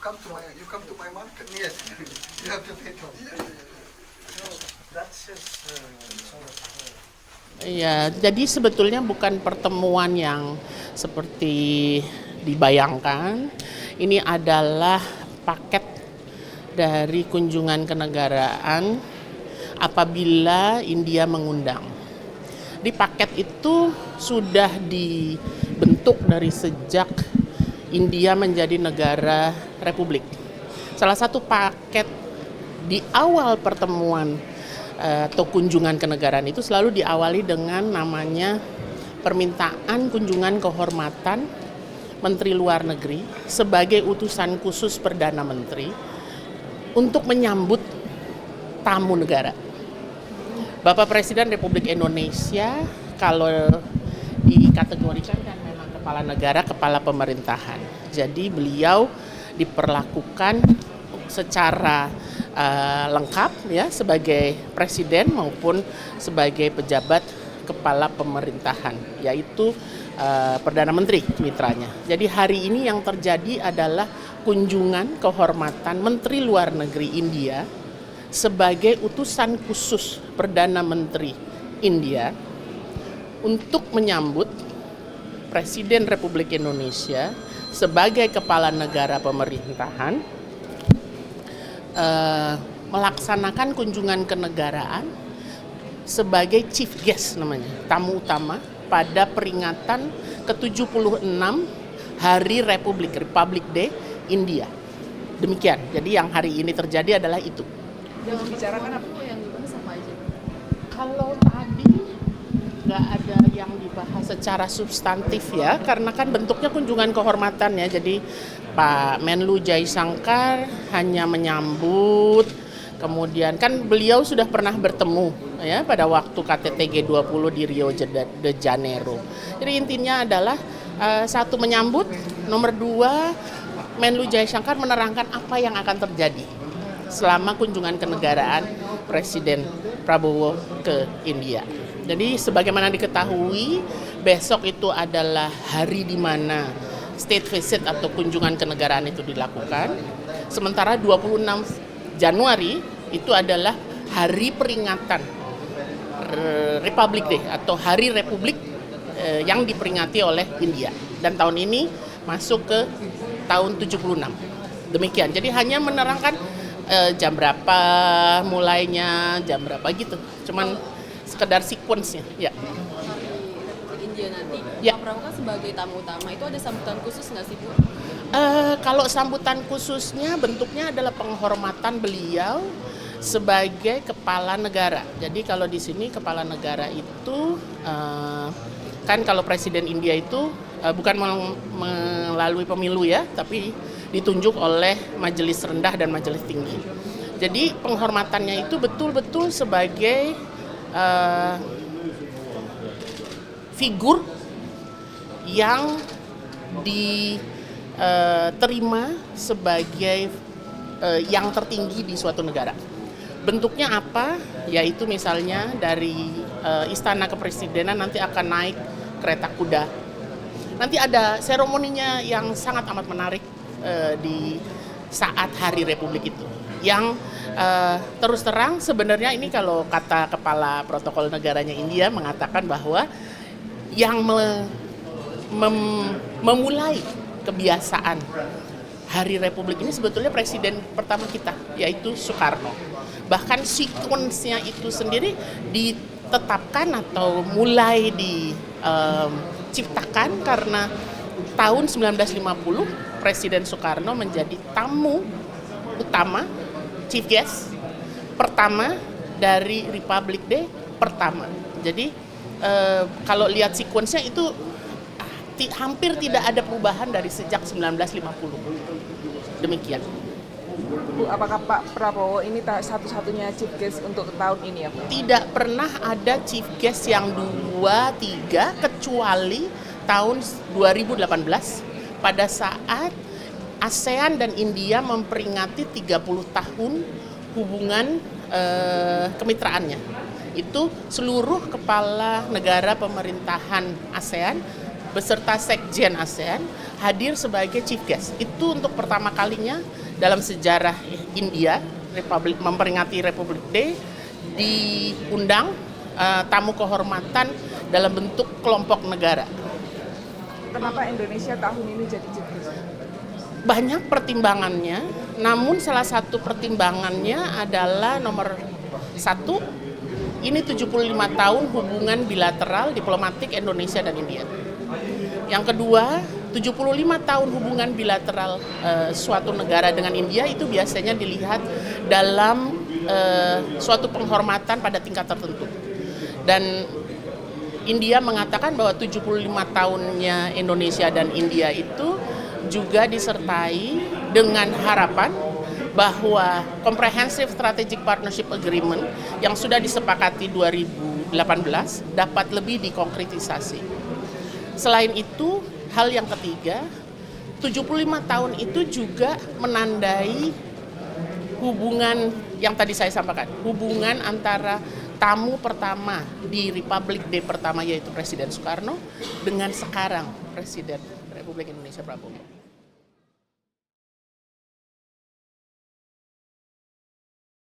you come to my market. Yes, you have to pay for. That's just Iya, jadi sebetulnya bukan pertemuan yang seperti dibayangkan. Ini adalah paket dari kunjungan kenegaraan apabila India mengundang. Di paket itu sudah dibentuk dari sejak India menjadi negara republik. Salah satu paket di awal pertemuan atau kunjungan kenegaraan itu selalu diawali dengan namanya permintaan kunjungan kehormatan Menteri Luar Negeri sebagai utusan khusus Perdana Menteri untuk menyambut tamu negara. Bapak Presiden Republik Indonesia kalau dikategorikan kan memang kepala negara, kepala pemerintahan. Jadi beliau diperlakukan secara lengkap ya sebagai presiden maupun sebagai pejabat kepala pemerintahan, yaitu Perdana Menteri mitranya. Jadi hari ini yang terjadi adalah kunjungan kehormatan Menteri Luar Negeri India sebagai utusan khusus Perdana Menteri India untuk menyambut Presiden Republik Indonesia sebagai kepala negara pemerintahan melaksanakan kunjungan kenegaraan sebagai chief guest namanya, tamu utama pada peringatan ke-76 Hari Republik Day India. Demikian. Jadi yang hari ini terjadi adalah itu. Yang membicarakan apa yang dibahas apa aja? Kalau tadi nggak ada yang dibahas secara substantif ya, karena kan bentuknya kunjungan kehormatan ya. Jadi Pak Menlu Jaishankar hanya menyambut, kemudian kan beliau sudah pernah bertemu ya pada waktu KTT G20 di Rio de Janeiro. Jadi intinya adalah satu menyambut, nomor dua Menlu Jaishankar menerangkan apa yang akan terjadi selama kunjungan kenegaraan Presiden Prabowo ke India. Jadi sebagaimana diketahui besok itu adalah hari di mana state visit atau kunjungan kenegaraan itu dilakukan. Sementara 26 Januari itu adalah hari peringatan Republic Day atau Hari Republik yang diperingati oleh India. Dan tahun ini masuk ke tahun 76. Demikian. Jadi hanya menerangkan jam berapa mulainya, jam berapa gitu. Cuman sekedar sequence-nya. Ya. India nanti, Ya. Pak Prabowo kan sebagai tamu utama itu ada sambutan khusus nggak sih Bu? Kalau sambutan khususnya bentuknya adalah penghormatan beliau sebagai kepala negara. Jadi kalau di sini kepala negara itu kan kalau Presiden India itu bukan melalui pemilu ya, tapi ditunjuk oleh majelis rendah dan majelis tinggi. Jadi penghormatannya itu betul-betul sebagai figur yang diterima sebagai yang tertinggi di suatu negara. Bentuknya apa? Yaitu misalnya dari Istana Kepresidenan nanti akan naik kereta kuda. Nanti ada seremoninya yang sangat amat menarik di saat Hari Republik itu. Yang terus terang sebenarnya ini kalau kata kepala protokol negaranya India mengatakan bahwa yang memulai kebiasaan Hari Republik ini sebetulnya presiden pertama kita, yaitu Soekarno. Bahkan sequence-nya itu sendiri ditetapkan atau mulai diciptakan karena tahun 1950 Presiden Soekarno menjadi tamu utama, chief guest pertama dari Republic Day pertama. Jadi kalau lihat sequence-nya itu hampir tidak ada perubahan dari sejak 1950. Demikian. Bu, apakah Pak Prabowo ini satu-satunya chief guest untuk tahun ini ya Bu? Tidak pernah ada chief guest yang 2-3 kecuali tahun 2018 pada saat ASEAN dan India memperingati 30 tahun hubungan kemitraannya. Itu seluruh kepala negara pemerintahan ASEAN beserta Sekjen ASEAN hadir sebagai chief guest. Itu untuk pertama kalinya dalam sejarah India, memperingati Republic Day, diundang tamu kehormatan dalam bentuk kelompok negara. Kenapa Indonesia tahun ini jadi chief guest? Banyak pertimbangannya, namun salah satu pertimbangannya adalah nomor satu, ini 75 tahun hubungan bilateral diplomatik Indonesia dan India. Yang kedua, 75 tahun hubungan bilateral suatu negara dengan India itu biasanya dilihat dalam suatu penghormatan pada tingkat tertentu. Dan India mengatakan bahwa 75 tahunnya Indonesia dan India itu juga disertai dengan harapan bahwa Comprehensive Strategic Partnership Agreement yang sudah disepakati 2018 dapat lebih dikonkretisasi. Selain itu, hal yang ketiga, 75 tahun itu juga menandai hubungan yang tadi saya sampaikan, hubungan antara tamu pertama di Republic Day pertama yaitu Presiden Soekarno dengan sekarang Presiden Republik Indonesia Prabowo.